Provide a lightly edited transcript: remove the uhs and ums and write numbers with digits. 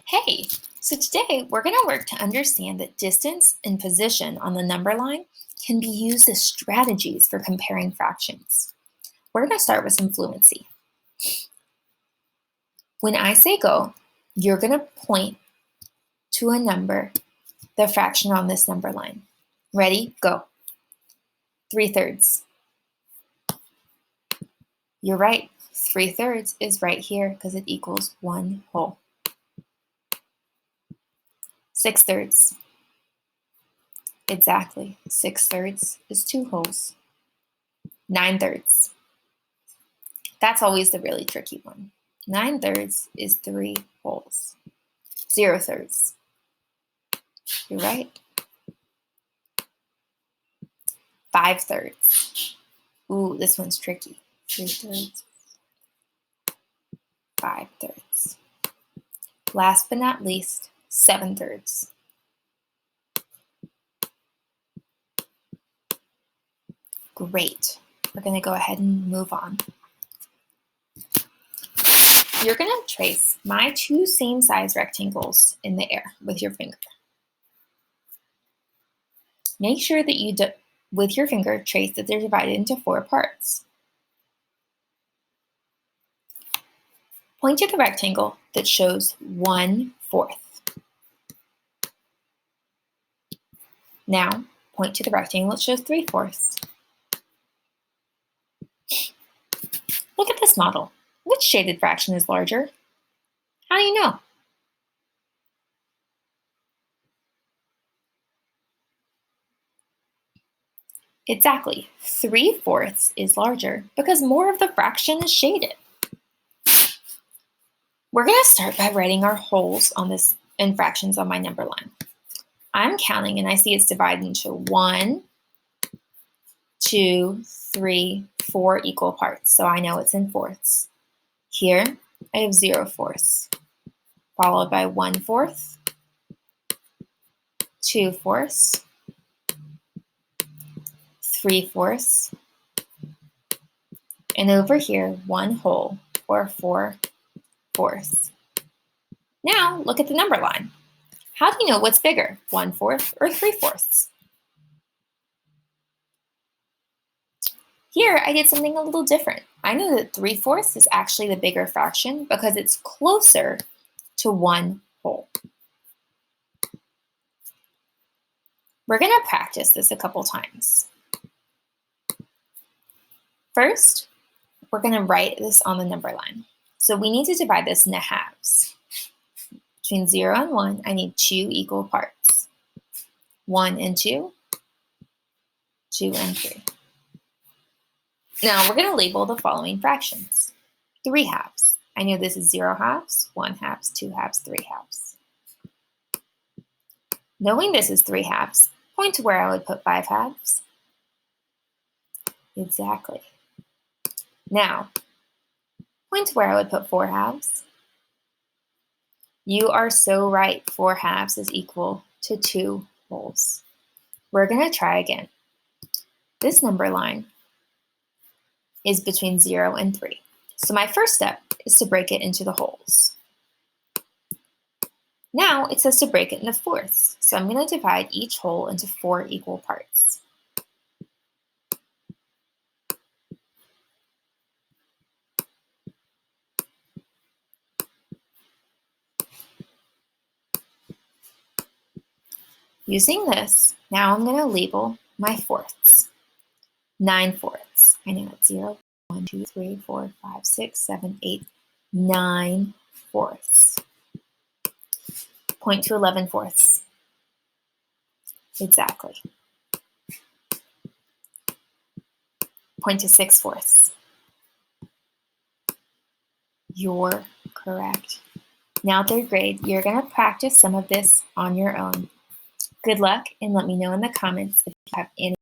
Hey, so today we're going to work to understand that distance and position on the number line can be used as strategies for comparing fractions. We're going to start with some fluency. When I say go, you're going to point to a number, the fraction on this number line. Ready? Go. 3/3. You're right. 3/3 is right here because it equals 1 whole. 6/3. Exactly. 6/3 is 2 wholes. 9/3. That's always the really tricky one. 9/3 is 3 wholes. 0/3. You're right. 5/3. Ooh, this one's tricky. 3/3. 5/3. Last but not least, 7/3. Great. We're going to go ahead and move on. You're going to trace my two same size rectangles in the air with your finger. Make sure that you, with your finger, trace that they're divided into 4 parts. Point to the rectangle that shows 1/4. Now, point to the rectangle that shows 3/4. Look at this model. Which shaded fraction is larger? How do you know? Exactly. 3/4 is larger because more of the fraction is shaded. We're going to start by writing our wholes on this and fractions on my number line. I'm counting and I see it's divided into 1, 2, 3, 4 equal parts. So I know it's in fourths. Here I have 0/4, followed by 1/4, 2/4, 3/4, and over here 1 whole, or 4/4. Now look at the number line. How do you know what's bigger, 1/4 or 3/4? Here I did something a little different. I know that 3/4 is actually the bigger fraction because it's closer to 1 whole. We're going to practice this a couple times. First, we're going to write this on the number line. So we need to divide this into halves. Between 0 and 1, I need 2 equal parts. 1 and 2, 2 and 3. Now we're going to label the following fractions. 3/2. I know this is 0/2, 1/2, 2/2, 3/2. Knowing this is 3/2, point to where I would put 5/2. Exactly. Now, point to where I would put 4/2. You are so right. 4/2 is equal to 2 wholes. We're going to try again. This number line is between 0 and 3. So my first step is to break it into the wholes. Now it says to break it into fourths. So I'm going to divide each whole into 4 equal parts. Using this, now I'm going to label my fourths. 9/4. I know it's 0, 1, 2, 3, 4, 5, 6, 7, 8, 9/4. Point to 11/4. Exactly. Point to 6/4. You're correct. Now, 3rd grade, you're going to practice some of this on your own. Good luck, and let me know in the comments if you have any